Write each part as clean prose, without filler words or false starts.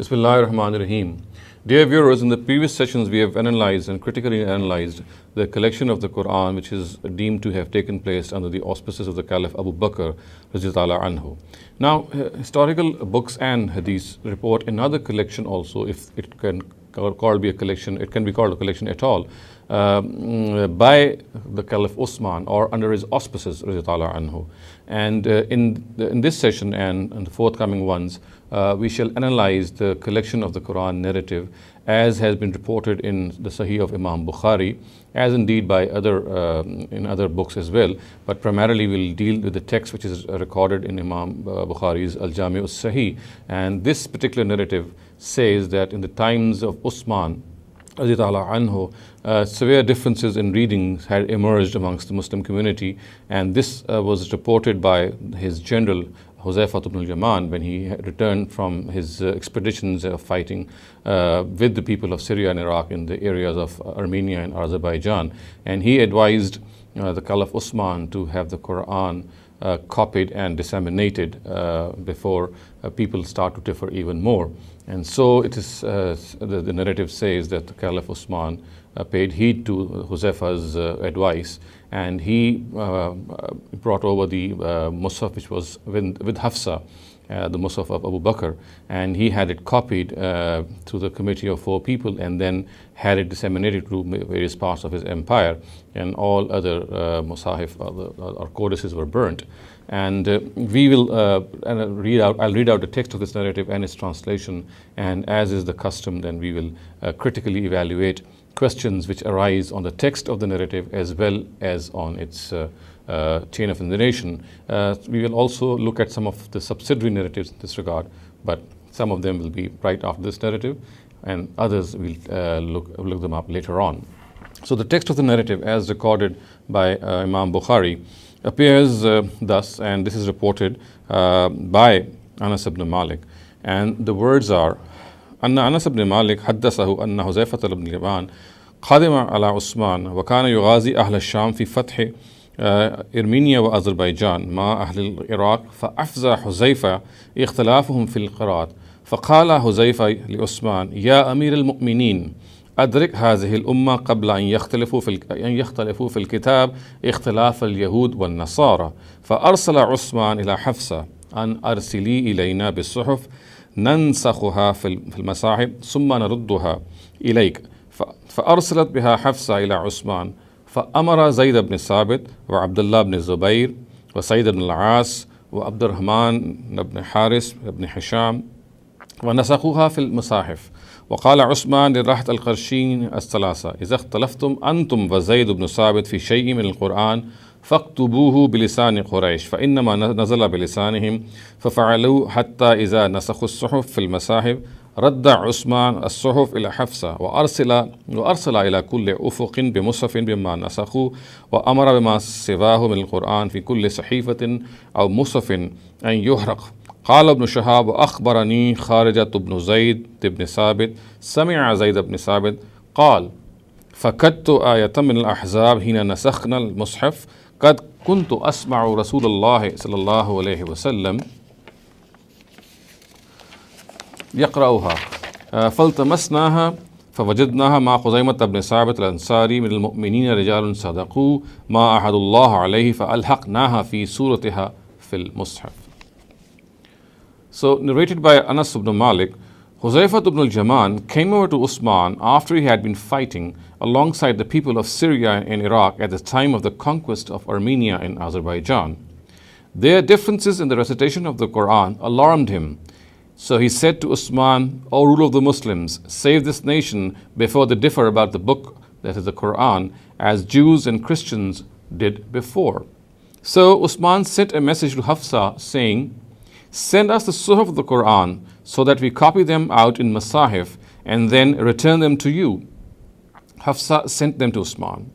Bismillahir Rahmanir Rahim. Dear viewers, in the previous sessions we have analyzed and critically analyzed the collection of the Qur'an which is deemed to have taken place under the auspices of the Caliph Abu Bakr radhiyallahu anhu. Now, historical books and hadiths report another collection also, if it can be a collection, it can be called a collection at all, by the Caliph Uthman or under his auspices radhiyallahu anhu. And in this session and the forthcoming ones, we shall analyze the collection of the Quran narrative as has been reported in the Sahih of Imam Bukhari, as indeed by in other books as well. But primarily we'll deal with the text which is recorded in Imam Bukhari's Al-Jami' al-Sahih. And this particular narrative says that in the times of Uthman anhu, severe differences in readings had emerged amongst the Muslim community, and this was reported by his general Huzaifa ibn al-Yaman when he returned from his expeditions of fighting with the people of Syria and Iraq in the areas of Armenia and Azerbaijan. And he advised the Caliph Uthman to have the Quran copied and disseminated before people start to differ even more. And so it is, the narrative says that the Caliph Uthman paid heed to Huzaifa's advice, and he brought over the Mus'haf which was with Hafsa, the Mus'haf of Abu Bakr, and he had it copied to the committee of 4 people and then had it disseminated to various parts of his empire, and all other Musahif or codices were burnt. And we will I'll read out the text of this narrative and its translation, and as is the custom, then we will critically evaluate questions which arise on the text of the narrative as well as on its chain of narration. We will also look at some of the subsidiary narratives in this regard, but some of them will be right after this narrative, and others we'll look them up later on. So the text of the narrative as recorded by Imam Bukhari appears thus, and this is reported by Anas ibn Malik, and the words are: Anna Anas ibn Malik haddathahu anna Huzaifa ibn al-Yaman qadima ala Uthman wa kana yughazi ahl al-Sham fi fath Armenia wa Azerbaijan ma ahl al-Iraq fa afza Huzaifa ikhtilafahum fi al-qira'at فقال حذيفة لعثمان يا أمير المؤمنين أدرك هذه الأمة قبل أن يختلفوا في الكتاب اختلاف اليهود والنصارى فأرسل عثمان إلى حفصة أن أرسلي إلينا بالصحف ننسخها في المصاحف ثم نردها إليك فأرسلت بها حفصة إلى عثمان فأمر زيد بن ثابت وعبد الله بن الزبير وسيد بن العاص وعبد الرحمن بن حارث بن هشام ونسخوها في المصاحف. وقال عثمان للرهط القرشين الثلاثة إذا اختلفتم أنتم وزيد بن ثابت في شيء من القرآن فاكتبوه بلسان قريش فإنما نزل بلسانهم ففعلوا حتى إذا نسخوا الصحف في المصاحف رد عثمان الصحف إلى حفصة وأرسل إلى كل أفق بمصحف بما نسخوا وأمر بما سواه من القرآن في كل صحيفة أو مصحف أن يحرق. قال ابن شهاب وأخبرني خارجة بن زيد بن ثابت سمع زيد بن ثابت قال فكدت آية من الأحزاب حين نسخنا المصحف قد كنت أسمع رسول الله صلى الله عليه وسلم يقرأها فالتمسناها فوجدناها مع خزيمة بن ثابت الأنصاري من المؤمنين رجال صدقوا ما أحد الله عليه فألحقناها في سورتها في المصحف. So, narrated by Anas ibn Malik, Huzaifa ibn al-Yaman came over to Uthman after he had been fighting alongside the people of Syria and Iraq at the time of the conquest of Armenia and Azerbaijan. Their differences in the recitation of the Quran alarmed him. So he said to Uthman, O ruler of the Muslims, save this nation before they differ about the book, that is the Quran, as Jews and Christians did before. So Uthman sent a message to Hafsa saying, send us the Suhuf of the Quran so that we copy them out in Masahif and then return them to you. Hafsa sent them to Uthman.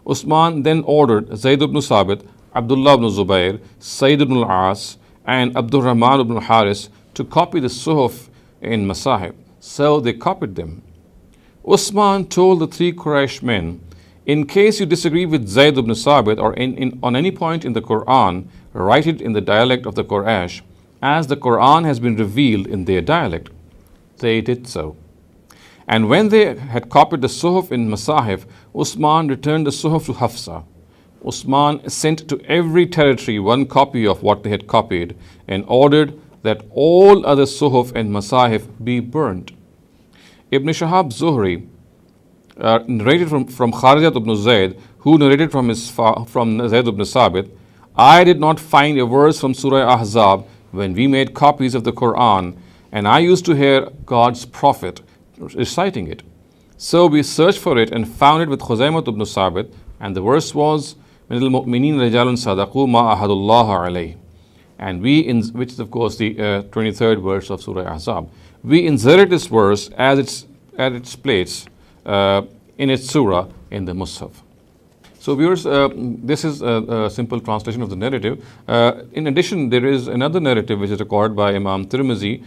Uthman then ordered Zayd ibn Thabit, Abdullah ibn Zubair, Sayyid ibn al-As, and Abdul Rahman ibn Haris to copy the Suhuf in Masahif. So they copied them. Uthman told the 3 Quraysh men, in case you disagree with Zayd ibn Thabit or on any point in the Quran, write it in the dialect of the Quraysh, as the Quran has been revealed in their dialect. They did so. And when they had copied the Suhuf in Masahif, Uthman returned the Suhuf to Hafsa. Uthman sent to every territory one copy of what they had copied and ordered that all other Suhuf and Masahif be burnt. Ibn Shahab Zuhri narrated from Kharijat ibn Zayd, who narrated from Zayd ibn Sabit, I did not find a verse from Surah Ahzab when we made copies of the Qur'an, and I used to hear God's Prophet reciting it. So we searched for it and found it with Khuzaymah ibn Sabit, and the verse was, مِنَ الْمُؤْمِنِينَ رِجَالٌ صَدَقُوا مَا أَحَدُ اللَّهَ عَلَيْهِ. And which is of course the 23rd verse of Surah Ahzab. We inserted this verse at its place in its surah in the Mus'haf. So viewers, this is a simple translation of the narrative. In addition, there is another narrative which is recorded by Imam Tirmizi,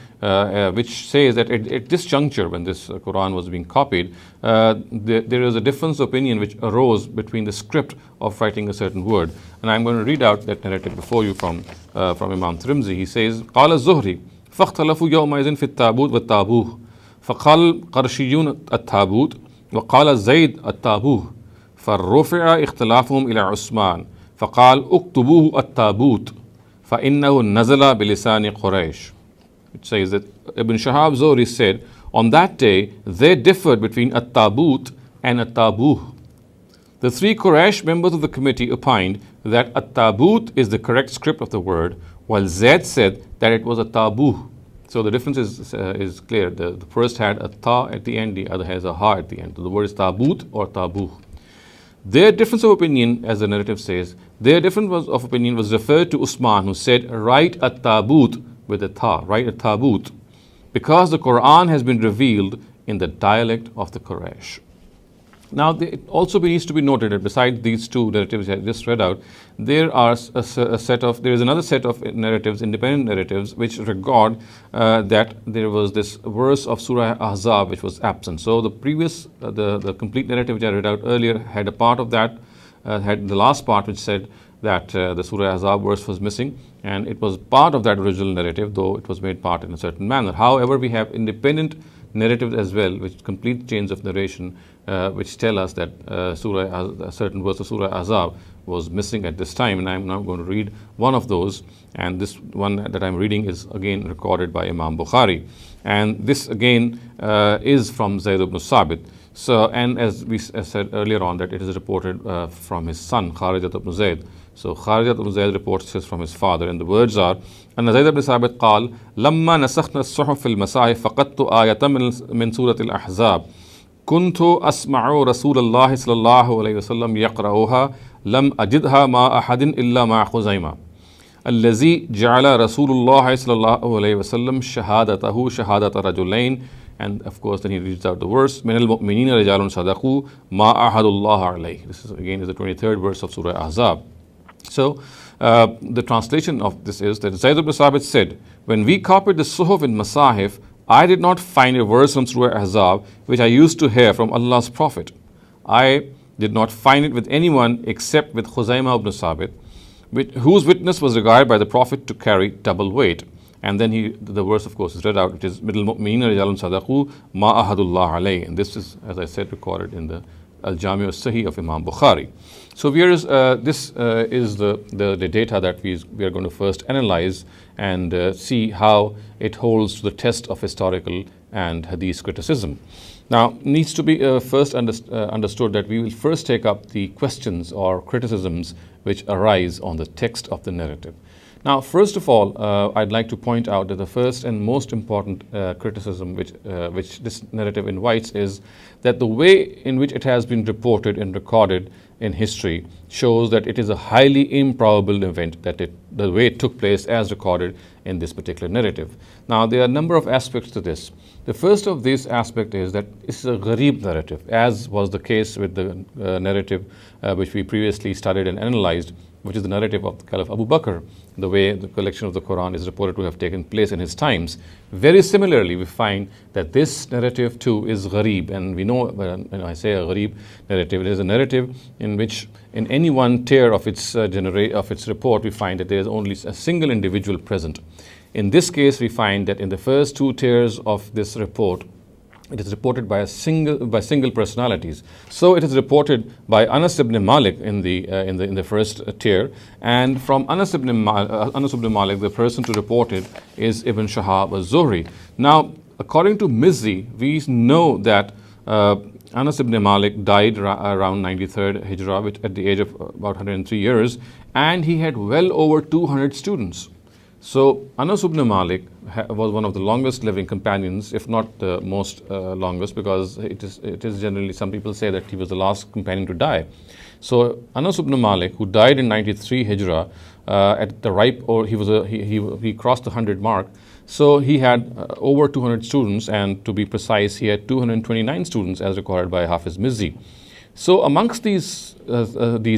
which says that at this juncture, when this Quran was being copied, there is a difference of opinion which arose between the script of writing a certain word. And I'm going to read out that narrative before you from Imam Tirmizi. He says, قال الزهري فاختلفوا يومئذ في التابوت والتابوه فقال قرشيون التابوت وقال زيد التابوه فرفع اختلافهم إلى عثمان فقال اكتبوه التابوت فإنه نزل بلسان قريش. It says that Ibn Shahab Zuhri said, on that day they differed between at-tabut and at-tabuh. The three Quraysh members of the committee opined that at-tabut is the correct script of the word, while Zayd said that it was at-tabuh. So the difference is clear. The first had a ta at the end, the other has a ha at the end. So the word is tabut or tabuh. Their difference of opinion, as the narrative says, their difference of opinion was referred to Uthman, who said, write at-tabut with a ta, write at-tabut, because the Quran has been revealed in the dialect of the Quraysh. Now, it also needs to be noted that besides these two narratives I just read out, there is another set of narratives, independent narratives, which regard that there was this verse of Surah Ahzab which was absent. So the previous, the complete narrative which I read out earlier had a part of that, had the last part which said that the Surah Ahzab verse was missing, and it was part of that original narrative, though it was made part in a certain manner. However, we have independent narratives as well, which complete chains of narration, which tell us that a certain verse of Surah Ahzab was missing at this time. And I'm now going to read one of those. And this one that I'm reading is again recorded by Imam Bukhari. And this again is from Zayd ibn Sabit. So, and as we said earlier on, that it is reported from his son, Kharijat ibn Zayd. So Kharijat ibn Zayd reports this from his father, and the words are, أن زيد بن ثابت قال لما نسخنا الصحف في المصاحف فقدت آية من سورة الأحزاب كنت أسمع رسول الله صلى الله عليه وسلم يقرأها لم أجدها مع أحد إلا مع خزيمة الذي جعل رسول الله صلى الله عليه وسلم شهادته شهادة رجلين. And of course, then he reads out the verse, من المؤمنين رجال صدقوا ما أحد الله عليه. This is again is the 23rd verse of Surah Ahzab. So, the translation of this is that Zayd ibn Sabit said, when we copied the Suhuf in Masahif, I did not find a verse from Surah Ahzab which I used to hear from Allah's Prophet. I did not find it with anyone except with Khuzaymah ibn Sabit, whose witness was regarded by the Prophet to carry double weight. And then the verse, of course, is read out, which is Middle Mu'mineen Rijalun Sadaqu Ma Ahadullah Alayh. And this is, as I said, recorded in the Al-Jami al-Sahih of Imam Bukhari. So this is the data that we are going to first analyze and see how it holds to the test of historical and hadith criticism. Now, needs to be first understood that we will first take up the questions or criticisms which arise on the text of the narrative. Now, first of all, I'd like to point out that the first and most important criticism which this narrative invites is that the way in which it has been reported and recorded in history shows that it is a highly improbable event, that the way it took place as recorded in this particular narrative. Now, there are a number of aspects to this. The first of this aspect is that it's a gharib narrative, as was the case with the narrative which we previously studied and analyzed, which is the narrative of the Caliph Abu Bakr, the way the collection of the Quran is reported to have taken place in his times. Very similarly, we find that this narrative too is gharib, and we know when I say a gharib narrative, it is a narrative in which in any one tier of its report we find that there is only a single individual present. In this case, we find that in the first two tiers of this report, it is reported by single personalities. So it is reported by Anas ibn Malik in the first tier, and from Anas ibn Malik, the person to report it is Ibn Shihab az-Zuhri. Now, according to Mizzi, we know that Anas ibn Malik died around 93rd Hijrah, at the age of about 103 years, and he had well over 200 students. So Anas ibn Malik was one of the longest living companions, if not the most longest, because it is generally, some people say that he was the last companion to die. So Anas ibn Malik, who died in 93 Hijrah, at the ripe, or he crossed the 100 mark. So he had over 200 students, and to be precise, he had 229 students as recorded by Hafiz Mizzi. So amongst these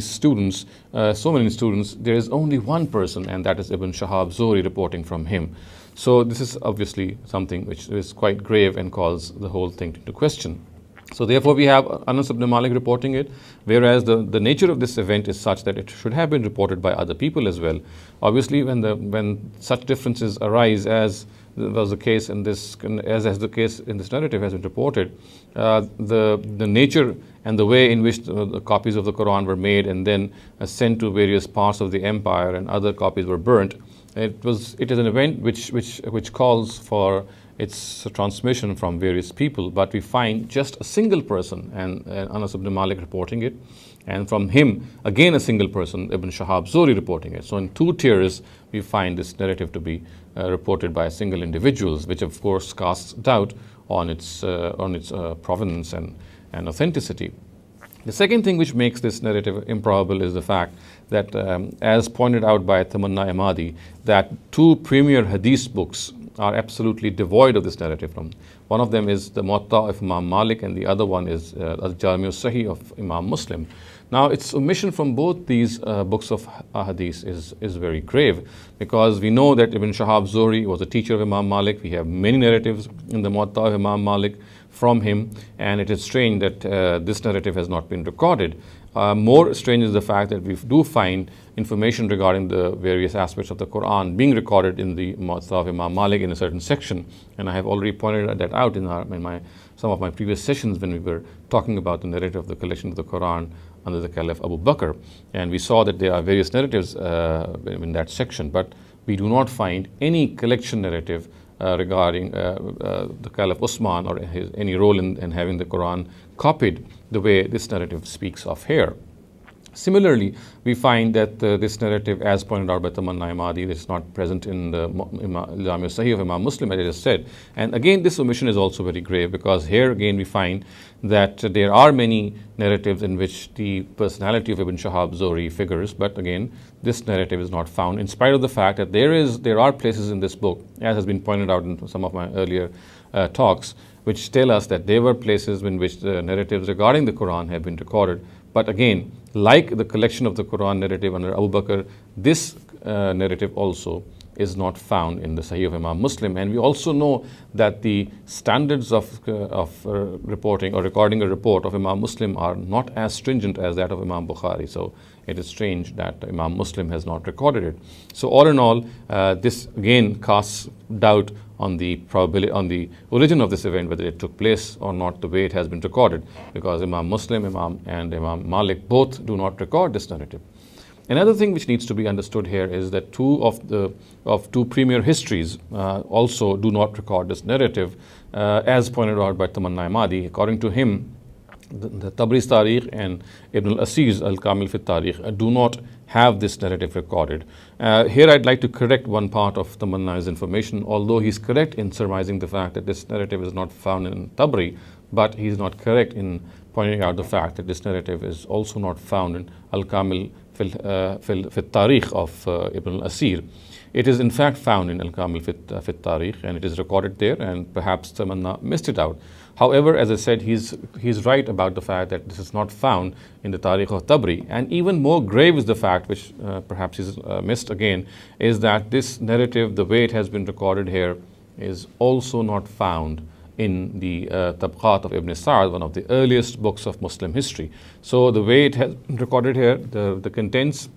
students, so many students, there is only one person, and that is Ibn Shihab Zuhri reporting from him. So this is obviously something which is quite grave and calls the whole thing into question. So therefore we have Anas ibn Malik reporting it, whereas the nature of this event is such that it should have been reported by other people as well. Obviously when such differences arise, as was the case in this, as the case in this narrative has been reported, the nature and the way in which the copies of the Quran were made and then sent to various parts of the empire, and other copies were burnt, it is an event which calls for its transmission from various people. But we find just a single person, and Anas ibn Malik reporting it, and from him again a single person, Ibn Shihab Zuhri, reporting it. So in two tiers we find this narrative to be reported by single individuals, which of course casts doubt on its provenance and authenticity. The second thing which makes this narrative improbable is the fact that, as pointed out by Tamanna Ahmadi, that two premier hadith books are absolutely devoid of this narrative. One of them is the Muwatta of Imam Malik, and the other one is Al-Jami al-Sahih of Imam Muslim. Now, its omission from both these books of hadith is very grave, because we know that Ibn Shihab Zuhri was a teacher of Imam Malik. We have many narratives in the Muwatta of Imam Malik from him, and it is strange that this narrative has not been recorded. More strange is the fact that we do find information regarding the various aspects of the Qur'an being recorded in the Muwatta of Imam Malik in a certain section, and I have already pointed that out in some of my previous sessions when we were talking about the narrative of the collection of the Qur'an under the caliph Abu Bakr, and we saw that there are various narratives in that section, but we do not find any collection narrative regarding the caliph Uthman or any role in having the Quran copied the way this narrative speaks of here. Similarly, we find that this narrative, as pointed out by Tamanna Ahmadi, is not present in the Al-Jami al-Sahih of Imam Muslim, as I just said. And again, this omission is also very grave, because here again we find that there are many narratives in which the personality of Ibn Shihab Zuhri figures, but again, this narrative is not found, in spite of the fact that there are places in this book, as has been pointed out in some of my earlier talks, which tell us that there were places in which the narratives regarding the Quran have been recorded. But again, like the collection of the Quran narrative under Abu Bakr, this narrative also is not found in the Sahih of Imam Muslim. And we also know that the standards of reporting or recording a report of Imam Muslim are not as stringent as that of Imam Bukhari. So it is strange that Imam Muslim has not recorded it. So all in all, this again casts doubt on the probability, on the origin of this event, whether it took place or not the way it has been recorded, because Imam Muslim and Imam Malik both do not record this narrative. Another thing which needs to be understood here is that two premier histories also do not record this narrative, as pointed out by Tamanna Ahmadi. According to him, the Tabri's Tarikh and Ibn al-Asir's Al-Kamil fi Tarikh do not have this narrative recorded. Here I'd like to correct one part of Tamanna's information, although he's correct in surmising the fact that this narrative is not found in Tabri, but he's not correct in pointing out the fact that this narrative is also not found in Al-Kamil fi Tarikh of Ibn al-Asir. It is in fact found in Al-Kamil fi Tarikh, and it is recorded there, and perhaps Tamanna missed it out. However, as I said, he's right about the fact that this is not found in the Tarikh of Tabri. And even more grave is the fact, which perhaps is missed again, is that this narrative, the way it has been recorded here, is also not found in the Tabqat of Ibn Sa'd, one of the earliest books of Muslim history. So the way it has been recorded here, the contents,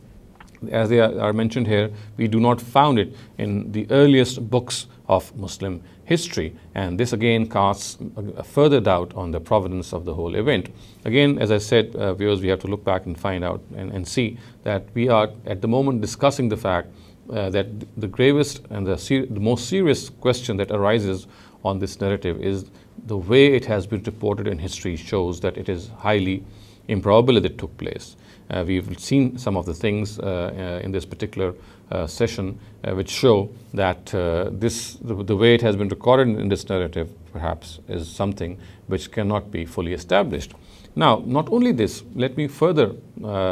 as they are mentioned here, we do not find it in the earliest books of Muslim history, and this again casts a further doubt on the provenance of the whole event. Again, as I said, viewers, we have to look back and find out and see that we are at the moment discussing the fact that the gravest and the most serious question that arises on this narrative is the way it has been reported in history shows that it is highly improbable that it took place. We've seen some of the things in this particular session which show that the way it has been recorded in this narrative perhaps is something which cannot be fully established. Now, not only this, let me further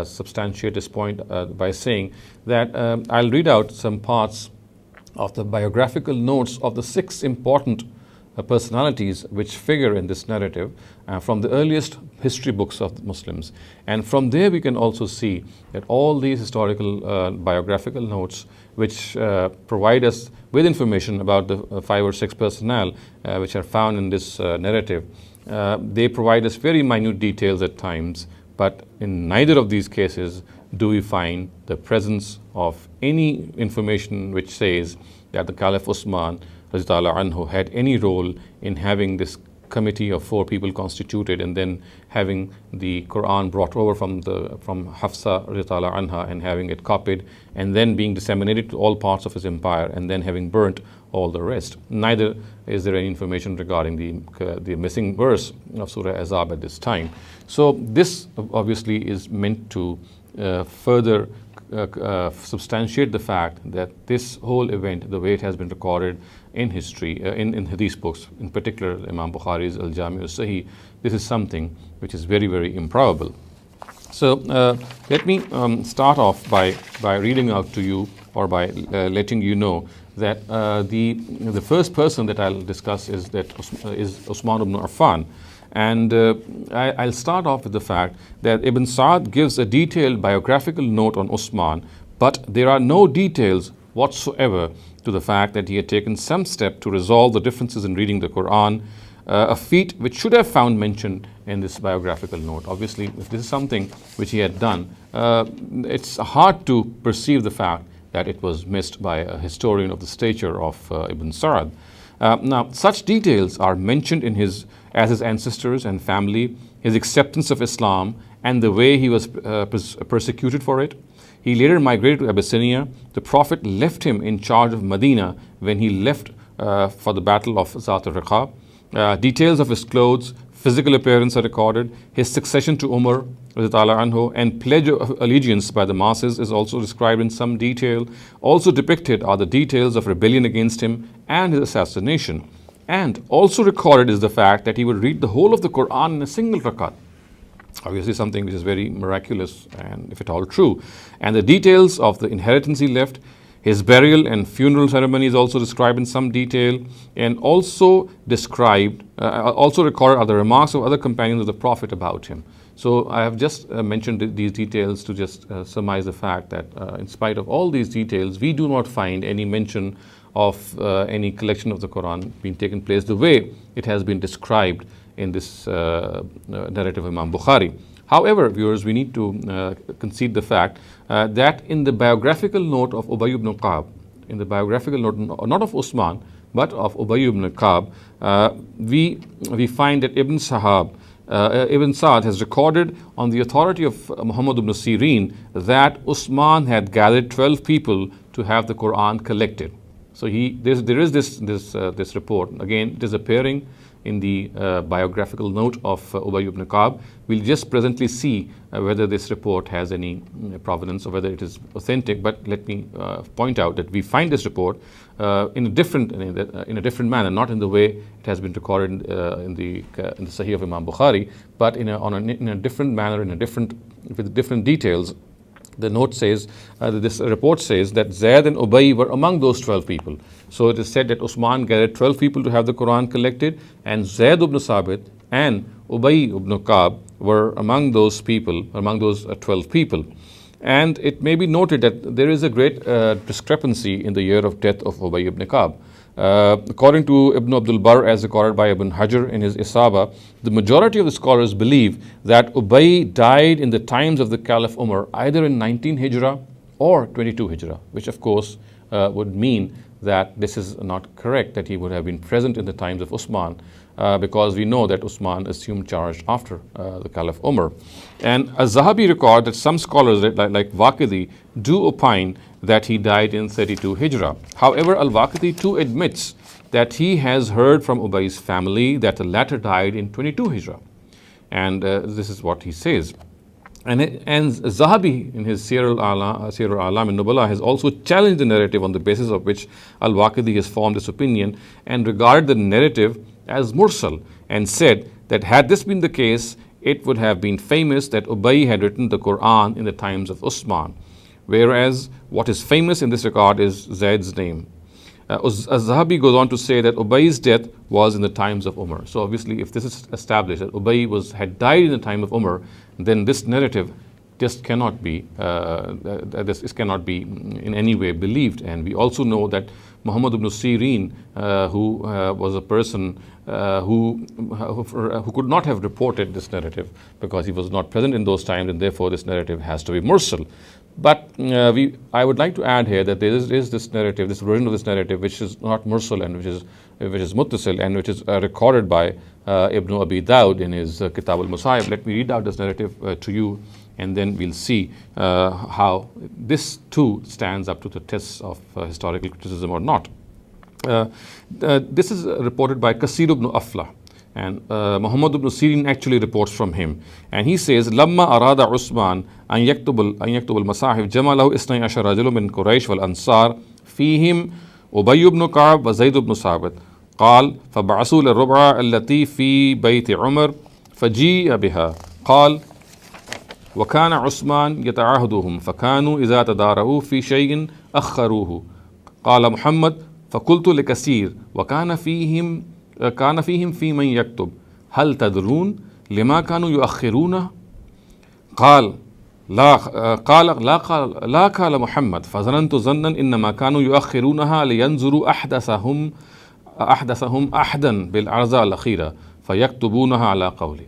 substantiate this point by saying that I'll read out some parts of the biographical notes of the 6 important personalities which figure in this narrative from the earliest history books of the Muslims. And from there we can also see that all these historical biographical notes which provide us with information about the 5 or 6 personnel which are found in this narrative, they provide us very minute details at times, but in neither of these cases do we find the presence of any information which says that the Caliph Uthman anhu had any role in having this committee of 4 people constituted and then having the Qur'an brought over from Hafsa anha and having it copied and then being disseminated to all parts of his empire and then having burnt all the rest. Neither is there any information regarding the missing verse of Surah Azab at this time. So this obviously is meant to further substantiate the fact that this whole event, the way it has been recorded in history, in hadith books, in particular Imam Bukhari's Al-Jami' al-Sahih, this is something which is very, very improbable. So let me start off by reading out to you or by letting you know that the first person that I'll discuss is Uthman ibn Affan. And I'll start off with the fact that Ibn Sa'd gives a detailed biographical note on Uthman, but there are no details whatsoever to the fact that he had taken some step to resolve the differences in reading the Qur'an, a feat which should have found mention in this biographical note. Obviously, if this is something which he had done, it's hard to perceive the fact that it was missed by a historian of the stature of Ibn Sa'd. Now, such details are mentioned in his ancestors and family, his acceptance of Islam, and the way he was persecuted for it. He later migrated to Abyssinia. The Prophet left him in charge of Medina when he left for the battle of Zat al-Riqa. Details of his clothes, physical appearance are recorded. His succession to Umar anhu, and pledge of allegiance by the masses is also described in some detail. Also depicted are the details of rebellion against him and his assassination. And also recorded is the fact that he would read the whole of the Qur'an in a single rakat. Obviously something which is very miraculous and if at all true. And the details of the inheritance he left, his burial and funeral ceremony is also described in some detail, and also recorded are the remarks of other companions of the Prophet about him. So I have just mentioned these details to just surmise the fact that in spite of all these details, we do not find any mention of any collection of the Quran being taken place the way it has been described in this narrative of Imam Bukhari. However, viewers, we need to concede the fact that in the biographical note of Ubay ibn Ka'b, in the biographical note not of Uthman but of Ubay ibn Ka'b, we find that Ibn Sa'd has recorded on the authority of Muhammad ibn Sirin that Uthman had gathered 12 people to have the Quran collected. So there is this report. Again, it is appearing in the biographical note of Ubay ibn Ka'b. We'll just presently see whether this report has any provenance or whether it is authentic. But let me point out that we find this report in a different manner, not in the way it has been recorded in the Sahih of Imam Bukhari, but in a different manner, with different details. The note says, this report says that Zayd and Ubay were among those 12 people. So it is said that Uthman gathered 12 people to have the Quran collected, and Zayd ibn Sabit and Ubay ibn Ka'b were among those people, among those 12 people. And it may be noted that there is a great discrepancy in the year of death of Ubay ibn Ka'b. According to Ibn Abdul Barr, as recorded by Ibn Hajar in his Isaba, the majority of the scholars believe that Ubay died in the times of the Caliph Umar, either in 19 Hijrah or 22 Hijrah, which of course would mean that this is not correct, that he would have been present in the times of Uthman, because we know that Uthman assumed charge after the Caliph Umar. And Az-Zahabi record that some scholars like Waqidi do opine that he died in 32 Hijrah. However, Al-Waqidi too admits that he has heard from Ubay's family that the latter died in 22 Hijrah. And this is what he says. And Zahabi in his Siyar al-A'lam al-Nubala has also challenged the narrative on the basis of which Al-Waqidi has formed this opinion and regarded the narrative as mursal, and said that had this been the case, it would have been famous that Ubay had written the Qur'an in the times of Uthman, whereas what is famous in this regard is Zayd's name. Az-Zahabi goes on to say that Ubay's death was in the times of Umar. So obviously, if this is established that Ubay had died in the time of Umar, then this narrative just cannot be cannot be in any way believed. And we also know that Muhammad ibn Sirin, who was a person who could not have reported this narrative because he was not present in those times, and therefore this narrative has to be mursal. But I would like to add here that there is this narrative, this version of this narrative, which is not mursal and which is muttasil, and which is recorded by Ibn Abi Dawud in his Kitab al-Musayib. Let me read out this narrative to you, and then we'll see how this too stands up to the tests of historical criticism or not. This is reported by Kasir ibn Aflah, and Muhammad ibn Sirin actually reports from him, and he says, "Lamma arada Uthman an yaktub al-masahif jama lahu 12 rajulun min Quraysh wal Ansar fihim Ubay ibn Ka'b wa Zayd ibn Sabit. قال فبعثوا للربع التي في بيت عمر فجيء بها قال وكان عثمان يتعاهدهم فكانوا إذا تداروا في شيء أخروه قال محمد فقلت لكثير وكان فيهم في من يكتب هل تدرون لما كانوا يؤخرونه قال لا قال محمد فظننت ظنا إنما كانوا يؤخرونها لينظروا أحدثهم أحدا بالعرضة الأخيرة فيكتبونها على قولي.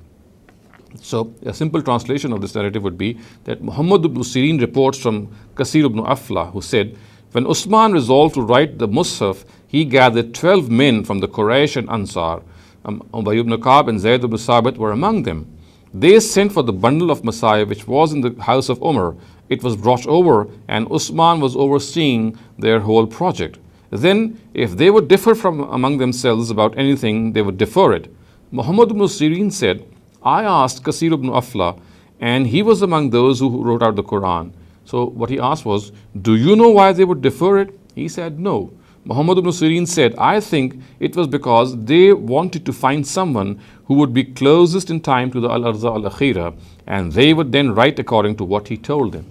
So a simple translation of this narrative would be that Muhammad ibn Sirin reports from Kasir ibn Aflah, who said, when Uthman resolved to write the Mus'haf, he gathered 12 men from the Quraysh and Ansar. Ubay ibn Ka'b and Zayd ibn Sabit were among them. They sent for the bundle of Messiah which was in the house of Umar. It was brought over, and Uthman was overseeing their whole project. Then, if they would differ from among themselves about anything, they would defer it. Muhammad ibn Sirin said, I asked Kasir ibn Aflah, and he was among those who wrote out the Qur'an. So what he asked was, do you know why they would defer it? He said, no. Muhammad ibn Sirin said, I think it was because they wanted to find someone who would be closest in time to the Al-Arza al-Akhira, and they would then write according to what he told them.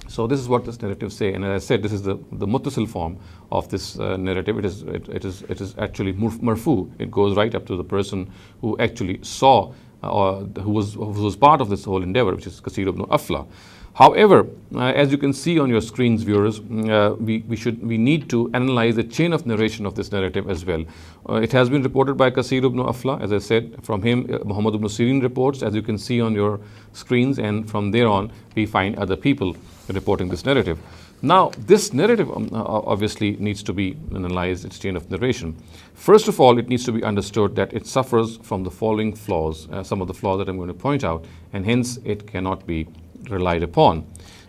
So this is what this narrative say, and as I said, this is the muttasil form of this narrative. It is actually marfu. It goes right up to the person who actually saw who was part of this whole endeavor, which is Kasir ibn Aflah. However, as you can see on your screens, viewers, we need to analyze the chain of narration of this narrative as well. It has been reported by Kasir ibn Aflah, as I said. From him, Muhammad ibn Sirin reports, as you can see on your screens, and from there on, we find other people reporting this narrative. Now, this narrative obviously needs to be analyzed, its chain of narration. First of all, it needs to be understood that it suffers from the following flaws, some of the flaws that I'm going to point out, and hence it cannot be relied upon.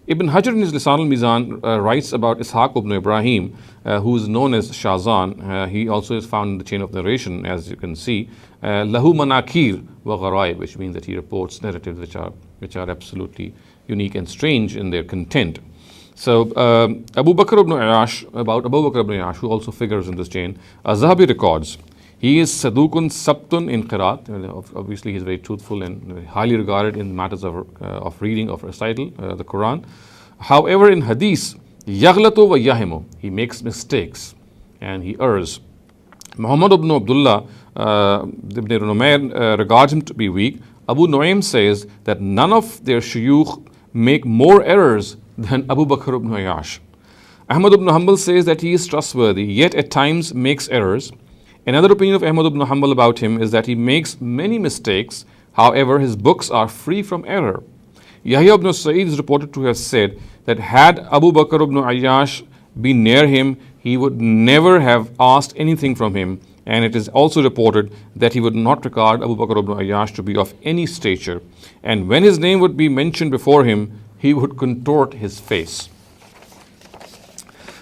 Ibn Hajar in his Lisan al-Mizan writes about Ishaq ibn Ibrahim, who is known as Shahzan. He also is found in the chain of narration, as you can see, lahu manakir wa gharaib, which means that he reports narratives which are absolutely unique and strange in their content. So Abu Bakr ibn Ayyash, who also figures in this chain, Az-Zahabi records, he is Sadukun Sabtun in Qiraat. Obviously, he is very truthful and highly regarded in matters of reading, of recital, the Quran. However, in Hadith, Yaghlatu wa Yahimu, he makes mistakes and he errs. Muhammad ibn Abdullah ibn Numayr regards him to be weak. Abu Nu'aym says that none of their shuyukh make more errors than Abu Bakr ibn Ayyash. Ahmad ibn Hanbal says that he is trustworthy, yet at times makes errors. Another opinion of Ahmad ibn Hanbal about him is that he makes many mistakes, however his books are free from error. Yahya ibn Sa'id is reported to have said, that had Abu Bakr ibn Ayyash been near him, he would never have asked anything from him. And it is also reported that he would not regard Abu Bakr ibn Ayyash to be of any stature. And when his name would be mentioned before him, he would contort his face.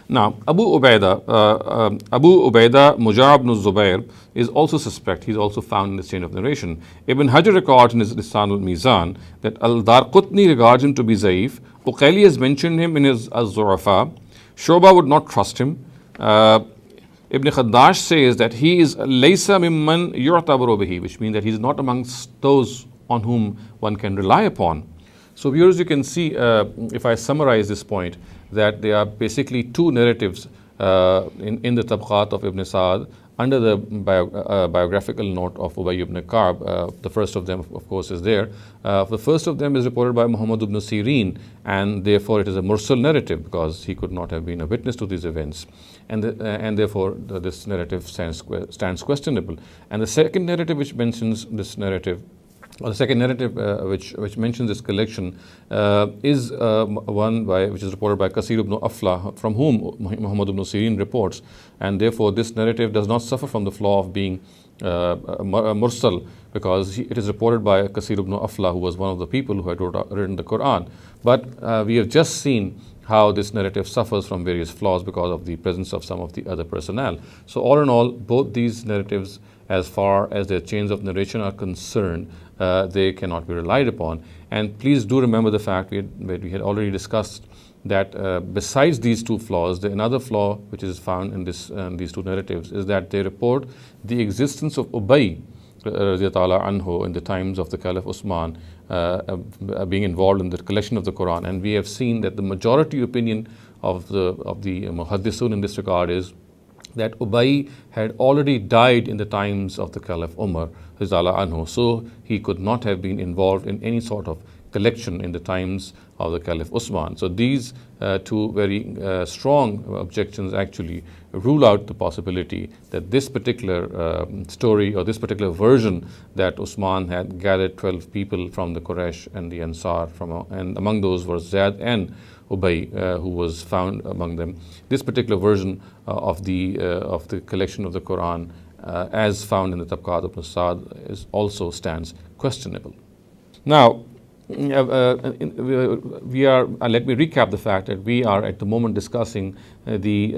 Now, Abu Ubaidah Mujab ibn Zubair is also suspect. He's also found in this chain of narration. Ibn Hajar records in his Lisan al-Mizan that Al-Darqutni regards him to be Zaif. Uqayli has mentioned him in his Az-Zurafa. Shoba would not trust him. Ibn Khaddash says that he is laysa mimman yu'tabaru bihi, which means that he is not amongst those on whom one can rely upon. So viewers, you can see, if I summarize this point, that there are basically two narratives in the Tabqat of Ibn Sa'd under the biographical note of Ubay ibn Ka'b. The first of them, of course, is there. The first of them is reported by Muhammad ibn Sirin, and therefore it is a mursal narrative because he could not have been a witness to these events. And therefore this narrative stands questionable. And the second narrative which mentions this narrative, or the second narrative which mentions this collection is one which is reported by Kasir ibn Afla, from whom Muhammad ibn Sirin reports, and therefore this narrative does not suffer from the flaw of being mursal, because it is reported by Kasir ibn Afla, who was one of the people who had written the Qur'an. But we have just seen how this narrative suffers from various flaws because of the presence of some of the other personnel. So all in all, both these narratives, as far as their chains of narration are concerned, they cannot be relied upon. And please do remember the fact we had already discussed that besides these two flaws, another flaw which is found in these two narratives is that they report the existence of Ubay anhu in the times of the Caliph Uthman being involved in the collection of the Quran. And we have seen that the majority opinion of the Muhaddisun in this regard is that Ubay had already died in the times of the Caliph Umar anhu, so he could not have been involved in any sort of collection in the times of the Caliph Uthman. So these two very strong objections actually rule out the possibility that this particular story, or this particular version, that Uthman had gathered 12 people from the Quraysh and the Ansar, and among those were Zayd and Ubay, who was found among them. This particular version of the collection of the Quran, as found in the Tabqat of Sa'd, also stands questionable. Now, let me recap the fact that we are at the moment discussing the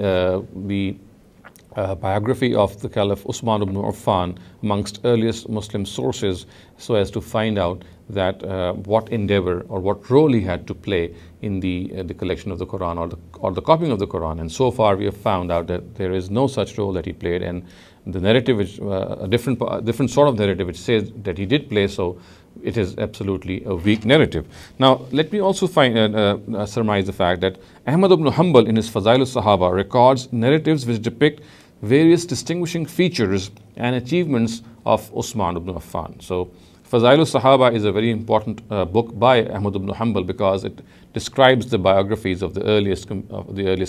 biography of the Caliph Uthman ibn Affan amongst earliest Muslim sources, so as to find out that what endeavor or what role he had to play in the collection of the Quran, or the copying of the Quran. And so far we have found out that there is no such role that he played, and the narrative is a different sort of narrative which says that he did play so. It is absolutely a weak narrative. Now, let me also surmise the fact that Ahmad ibn Hanbal in his Fazail al-Sahaba records narratives which depict various distinguishing features and achievements of Uthman ibn Affan. So, Fazail al-Sahaba is a very important book by Ahmad ibn Hanbal because it describes the biographies of the earliest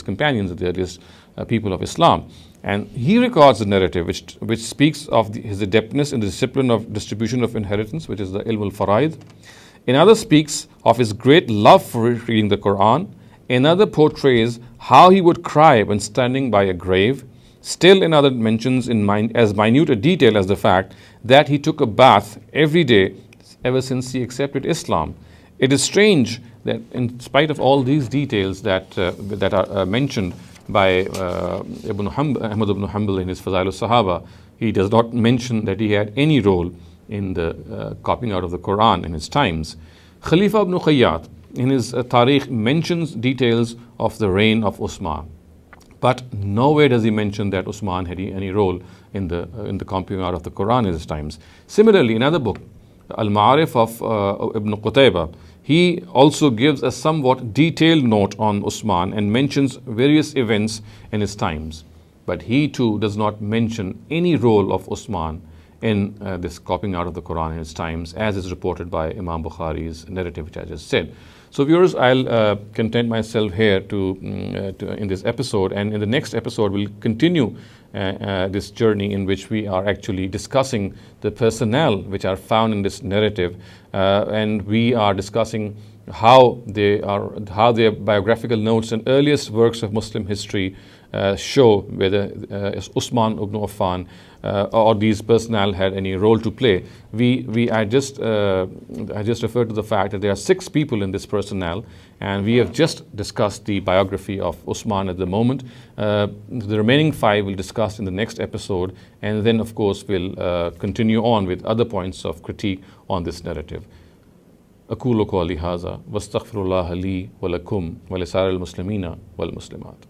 companions, of the earliest people of Islam. And he records the narrative which speaks of his adeptness in the discipline of distribution of inheritance, which is the Ilm al-Faraid. Another speaks of his great love for reading the Quran. Another portrays how he would cry when standing by a grave. Still another mentions as minute a detail as the fact that he took a bath every day ever since he accepted Islam. It is strange that in spite of all these details that are mentioned by Ahmad ibn Hanbal in his Fazail al-Sahaba, he does not mention that he had any role in the copying out of the Quran in his times. Khalifa ibn Khayyat in his Tarikh mentions details of the reign of Uthman, but nowhere does he mention that Uthman had any role in the copying out of the Quran in his times. Similarly, another book, Al-Ma'arif of Ibn Qutaybah, he also gives a somewhat detailed note on Uthman and mentions various events in his times. But he too does not mention any role of Uthman in this copying out of the Quran in his times, as is reported by Imam Bukhari's narrative, which I just said. So viewers, I'll content myself here in this episode, and in the next episode we'll continue this journey in which we are actually discussing the personnel which are found in this narrative, and we are discussing how their biographical notes and earliest works of Muslim history show whether Uthman ibn Affan or these personnel had any role to play. I just referred to the fact that there are 6 people in this personnel, and we have just discussed the biography of Uthman at the moment. The remaining 5 we'll discuss in the next episode, and then of course we'll continue on with other points of critique on this narrative. أقول قولي هذا واستغفر الله لي ولكم ولسائر المسلمين والمسلمات.